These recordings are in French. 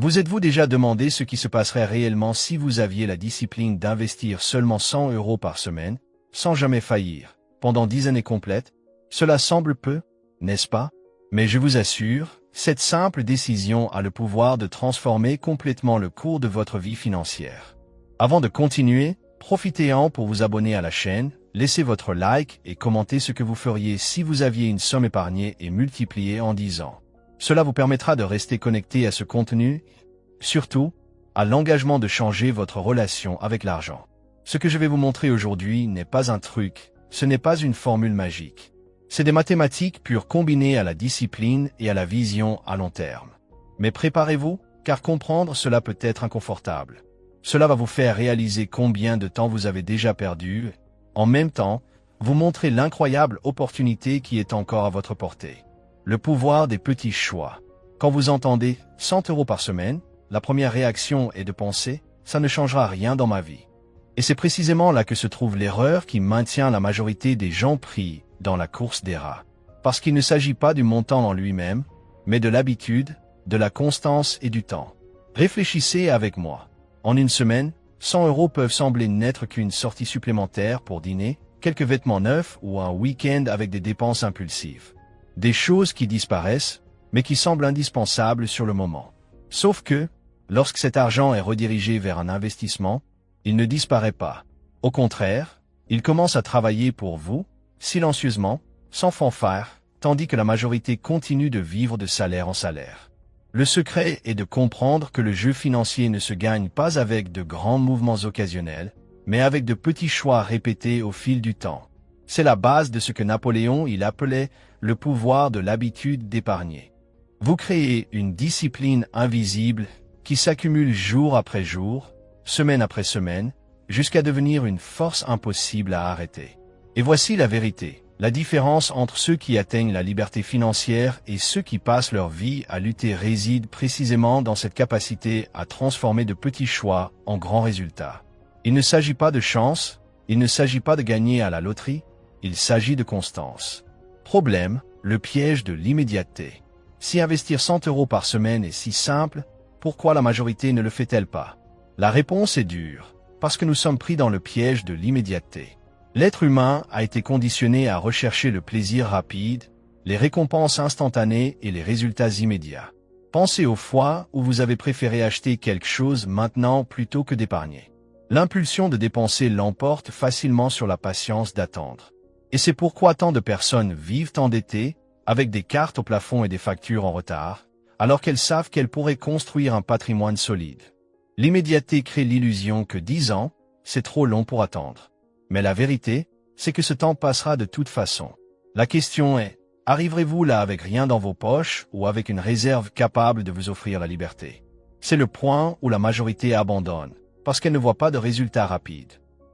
Vous êtes-vous déjà demandé ce qui se passerait réellement si vous aviez la discipline d'investir seulement 100 € par semaine, sans jamais faillir, pendant 10 années complètes? Cela semble peu, n'est-ce pas? Mais je vous assure, cette simple décision a le pouvoir de transformer complètement le cours de votre vie financière. Avant de continuer, profitez-en pour vous abonner à la chaîne, laissez votre like et commentez ce que vous feriez si vous aviez une somme épargnée et multipliée en 10 ans. Cela vous permettra de rester connecté à ce contenu, surtout, à l'engagement de changer votre relation avec l'argent. Ce que je vais vous montrer aujourd'hui n'est pas un truc, ce n'est pas une formule magique. C'est des mathématiques pures combinées à la discipline et à la vision à long terme. Mais préparez-vous, car comprendre cela peut être inconfortable. Cela va vous faire réaliser combien de temps vous avez déjà perdu, en même temps, vous montrer l'incroyable opportunité qui est encore à votre portée. Le pouvoir des petits choix. Quand vous entendez 100 € par semaine, la première réaction est de penser « ça ne changera rien dans ma vie ». Et c'est précisément là que se trouve l'erreur qui maintient la majorité des gens pris dans la course des rats. Parce qu'il ne s'agit pas du montant en lui-même, mais de l'habitude, de la constance et du temps. Réfléchissez avec moi. En une semaine, 100 € peuvent sembler n'être qu'une sortie supplémentaire pour dîner, quelques vêtements neufs ou un week-end avec des dépenses impulsives. Des choses qui disparaissent, mais qui semblent indispensables sur le moment. Sauf que, lorsque cet argent est redirigé vers un investissement, il ne disparaît pas. Au contraire, il commence à travailler pour vous, silencieusement, sans fanfare, tandis que la majorité continue de vivre de salaire en salaire. Le secret est de comprendre que le jeu financier ne se gagne pas avec de grands mouvements occasionnels, mais avec de petits choix répétés au fil du temps. C'est la base de ce que Napoléon appelait le pouvoir de l'habitude d'épargner. Vous créez une discipline invisible qui s'accumule jour après jour, semaine après semaine, jusqu'à devenir une force impossible à arrêter. Et voici la vérité, la différence entre ceux qui atteignent la liberté financière et ceux qui passent leur vie à lutter réside précisément dans cette capacité à transformer de petits choix en grands résultats. Il ne s'agit pas de chance, il ne s'agit pas de gagner à la loterie, il s'agit de constance. Problème, le piège de l'immédiateté. Si investir 100 € par semaine est si simple, pourquoi la majorité ne le fait-elle pas? La réponse est dure, parce que nous sommes pris dans le piège de l'immédiateté. L'être humain a été conditionné à rechercher le plaisir rapide, les récompenses instantanées et les résultats immédiats. Pensez aux fois où vous avez préféré acheter quelque chose maintenant plutôt que d'épargner. L'impulsion de dépenser l'emporte facilement sur la patience d'attendre. Et c'est pourquoi tant de personnes vivent endettées, avec des cartes au plafond et des factures en retard, alors qu'elles savent qu'elles pourraient construire un patrimoine solide. L'immédiateté crée l'illusion que 10 ans, c'est trop long pour attendre. Mais la vérité, c'est que ce temps passera de toute façon. La question est, arriverez-vous là avec rien dans vos poches ou avec une réserve capable de vous offrir la liberté? C'est le point où la majorité abandonne, parce qu'elle ne voit pas de résultats rapides.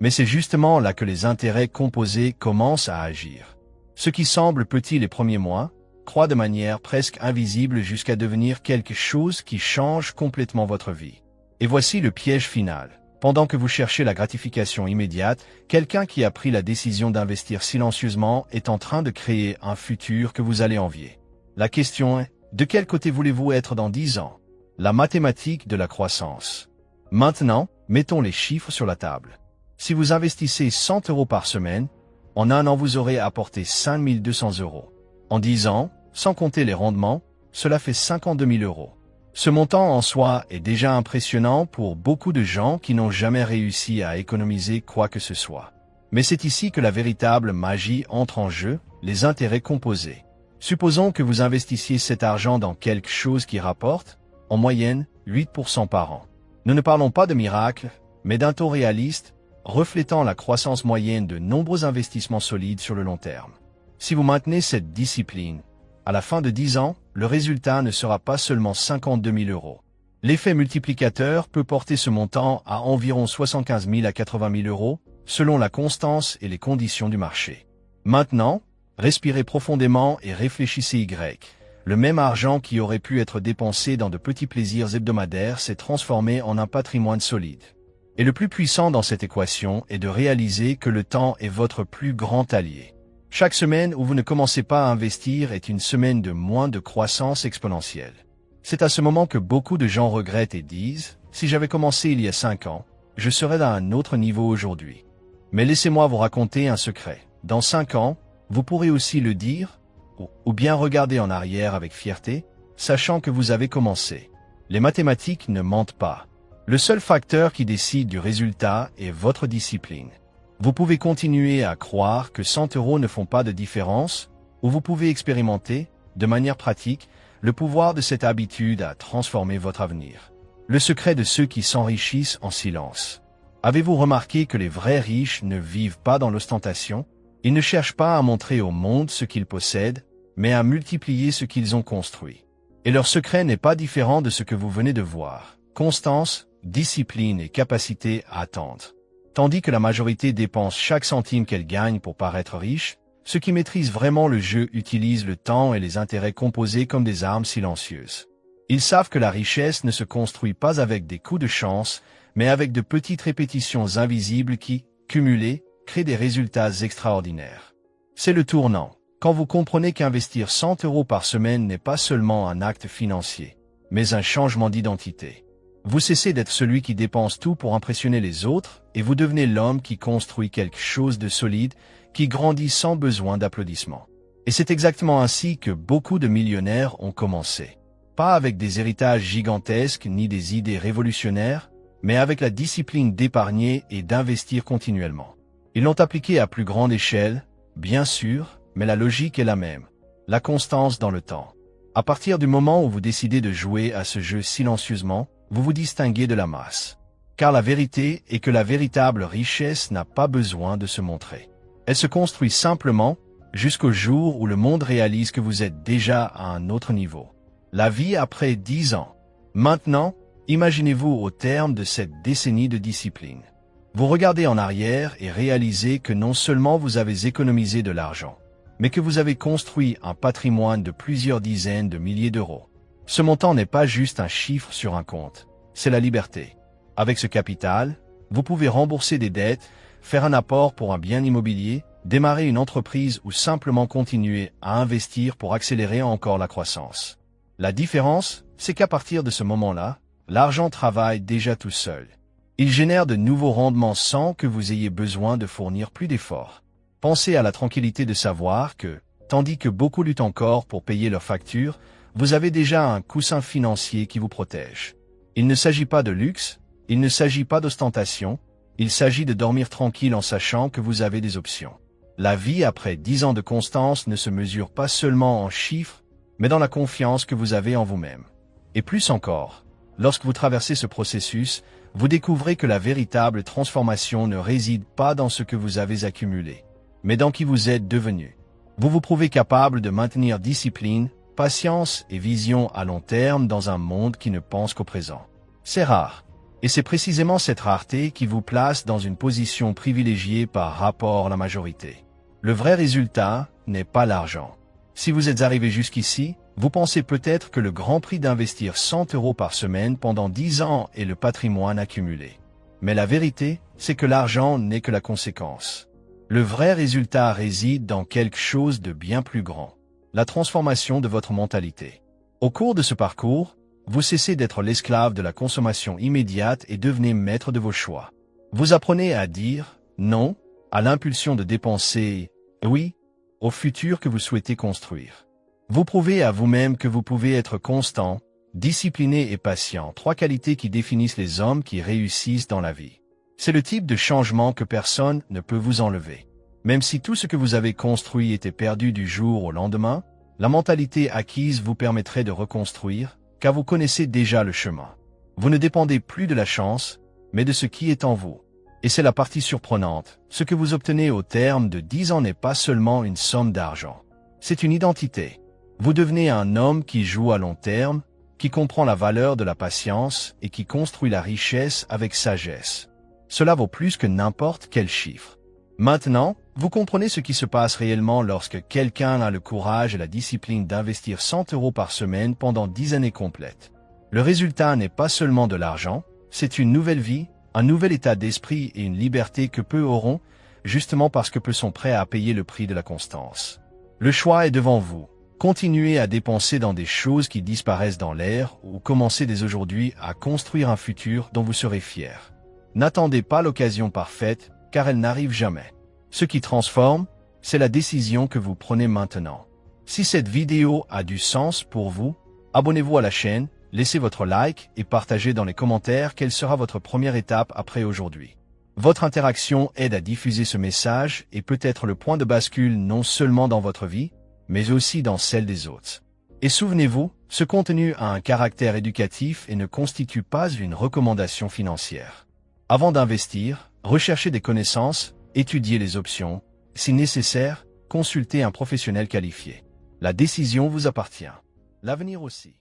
Mais c'est justement là que les intérêts composés commencent à agir. Ce qui semble petit les premiers mois, croît de manière presque invisible jusqu'à devenir quelque chose qui change complètement votre vie. Et voici le piège final. Pendant que vous cherchez la gratification immédiate, quelqu'un qui a pris la décision d'investir silencieusement est en train de créer un futur que vous allez envier. La question est, de quel côté voulez-vous être dans 10 ans? La mathématique de la croissance. Maintenant, mettons les chiffres sur la table. Si vous investissez 100 € par semaine, en un an vous aurez apporté 5 200 €. En 10 ans, sans compter les rendements, cela fait 52 000 €. Ce montant en soi est déjà impressionnant pour beaucoup de gens qui n'ont jamais réussi à économiser quoi que ce soit. Mais c'est ici que la véritable magie entre en jeu, les intérêts composés. Supposons que vous investissiez cet argent dans quelque chose qui rapporte, en moyenne, 8% par an. Nous ne parlons pas de miracle, mais d'un taux réaliste, reflétant la croissance moyenne de nombreux investissements solides sur le long terme. Si vous maintenez cette discipline, à la fin de 10 ans, le résultat ne sera pas seulement 52 000 €. L'effet multiplicateur peut porter ce montant à environ 75 000 à 80 000 €, selon la constance et les conditions du marché. Maintenant, respirez profondément et réfléchissez Le même argent qui aurait pu être dépensé dans de petits plaisirs hebdomadaires s'est transformé en un patrimoine solide. Et le plus puissant dans cette équation est de réaliser que le temps est votre plus grand allié. Chaque semaine où vous ne commencez pas à investir est une semaine de moins de croissance exponentielle. C'est à ce moment que beaucoup de gens regrettent et disent « Si j'avais commencé il y a 5 ans, je serais à un autre niveau aujourd'hui. » Mais laissez-moi vous raconter un secret. Dans 5 ans, vous pourrez aussi le dire ou bien regarder en arrière avec fierté, sachant que vous avez commencé. Les mathématiques ne mentent pas. Le seul facteur qui décide du résultat est votre discipline. Vous pouvez continuer à croire que 100 € ne font pas de différence, ou vous pouvez expérimenter, de manière pratique, le pouvoir de cette habitude à transformer votre avenir. Le secret de ceux qui s'enrichissent en silence. Avez-vous remarqué que les vrais riches ne vivent pas dans l'ostentation? Ils ne cherchent pas à montrer au monde ce qu'ils possèdent, mais à multiplier ce qu'ils ont construit. Et leur secret n'est pas différent de ce que vous venez de voir. Constance, discipline et capacité à attendre. Tandis que la majorité dépense chaque centime qu'elle gagne pour paraître riche, ceux qui maîtrisent vraiment le jeu utilisent le temps et les intérêts composés comme des armes silencieuses. Ils savent que la richesse ne se construit pas avec des coups de chance, mais avec de petites répétitions invisibles qui, cumulées, créent des résultats extraordinaires. C'est le tournant, quand vous comprenez qu'investir 100 € par semaine n'est pas seulement un acte financier, mais un changement d'identité. Vous cessez d'être celui qui dépense tout pour impressionner les autres et vous devenez l'homme qui construit quelque chose de solide, qui grandit sans besoin d'applaudissements. Et c'est exactement ainsi que beaucoup de millionnaires ont commencé. Pas avec des héritages gigantesques ni des idées révolutionnaires, mais avec la discipline d'épargner et d'investir continuellement. Ils l'ont appliqué à plus grande échelle, bien sûr, mais la logique est la même. La constance dans le temps. À partir du moment où vous décidez de jouer à ce jeu silencieusement, vous vous distinguez de la masse. Car la vérité est que la véritable richesse n'a pas besoin de se montrer. Elle se construit simplement jusqu'au jour où le monde réalise que vous êtes déjà à un autre niveau. La vie après 10 ans. Maintenant, imaginez-vous au terme de cette décennie de discipline. Vous regardez en arrière et réalisez que non seulement vous avez économisé de l'argent, mais que vous avez construit un patrimoine de plusieurs dizaines de milliers d'euros. Ce montant n'est pas juste un chiffre sur un compte, c'est la liberté. Avec ce capital, vous pouvez rembourser des dettes, faire un apport pour un bien immobilier, démarrer une entreprise ou simplement continuer à investir pour accélérer encore la croissance. La différence, c'est qu'à partir de ce moment-là, l'argent travaille déjà tout seul. Il génère de nouveaux rendements sans que vous ayez besoin de fournir plus d'efforts. Pensez à la tranquillité de savoir que, tandis que beaucoup luttent encore pour payer leurs factures, vous avez déjà un coussin financier qui vous protège. Il ne s'agit pas de luxe, il ne s'agit pas d'ostentation, il s'agit de dormir tranquille en sachant que vous avez des options. La vie après 10 ans de constance ne se mesure pas seulement en chiffres, mais dans la confiance que vous avez en vous-même. Et plus encore, lorsque vous traversez ce processus, vous découvrez que la véritable transformation ne réside pas dans ce que vous avez accumulé, mais dans qui vous êtes devenu. Vous vous prouvez capable de maintenir discipline, patience et vision à long terme dans un monde qui ne pense qu'au présent. C'est rare. Et c'est précisément cette rareté qui vous place dans une position privilégiée par rapport à la majorité. Le vrai résultat n'est pas l'argent. Si vous êtes arrivé jusqu'ici, vous pensez peut-être que le grand prix d'investir 100 € par semaine pendant 10 ans est le patrimoine accumulé. Mais la vérité, c'est que l'argent n'est que la conséquence. Le vrai résultat réside dans quelque chose de bien plus grand. La transformation de votre mentalité. Au cours de ce parcours, vous cessez d'être l'esclave de la consommation immédiate et devenez maître de vos choix. Vous apprenez à dire non à l'impulsion de dépenser oui au futur que vous souhaitez construire. Vous prouvez à vous-même que vous pouvez être constant, discipliné et patient, 3 qualités qui définissent les hommes qui réussissent dans la vie. C'est le type de changement que personne ne peut vous enlever. Même si tout ce que vous avez construit était perdu du jour au lendemain, la mentalité acquise vous permettrait de reconstruire, car vous connaissez déjà le chemin. Vous ne dépendez plus de la chance, mais de ce qui est en vous. Et c'est la partie surprenante. Ce que vous obtenez au terme de 10 ans n'est pas seulement une somme d'argent. C'est une identité. Vous devenez un homme qui joue à long terme, qui comprend la valeur de la patience et qui construit la richesse avec sagesse. Cela vaut plus que n'importe quel chiffre. Maintenant, vous comprenez ce qui se passe réellement lorsque quelqu'un a le courage et la discipline d'investir 100 € par semaine pendant 10 années complètes. Le résultat n'est pas seulement de l'argent, c'est une nouvelle vie, un nouvel état d'esprit et une liberté que peu auront, justement parce que peu sont prêts à payer le prix de la constance. Le choix est devant vous. Continuez à dépenser dans des choses qui disparaissent dans l'air ou commencez dès aujourd'hui à construire un futur dont vous serez fier. N'attendez pas l'occasion parfaite, car elle n'arrive jamais. Ce qui transforme, c'est la décision que vous prenez maintenant. Si cette vidéo a du sens pour vous, abonnez-vous à la chaîne, laissez votre like et partagez dans les commentaires quelle sera votre première étape après aujourd'hui. Votre interaction aide à diffuser ce message et peut être le point de bascule non seulement dans votre vie, mais aussi dans celle des autres. Et souvenez-vous, ce contenu a un caractère éducatif et ne constitue pas une recommandation financière. Avant d'investir, recherchez des connaissances, étudiez les options. Si nécessaire, consultez un professionnel qualifié. La décision vous appartient. L'avenir aussi.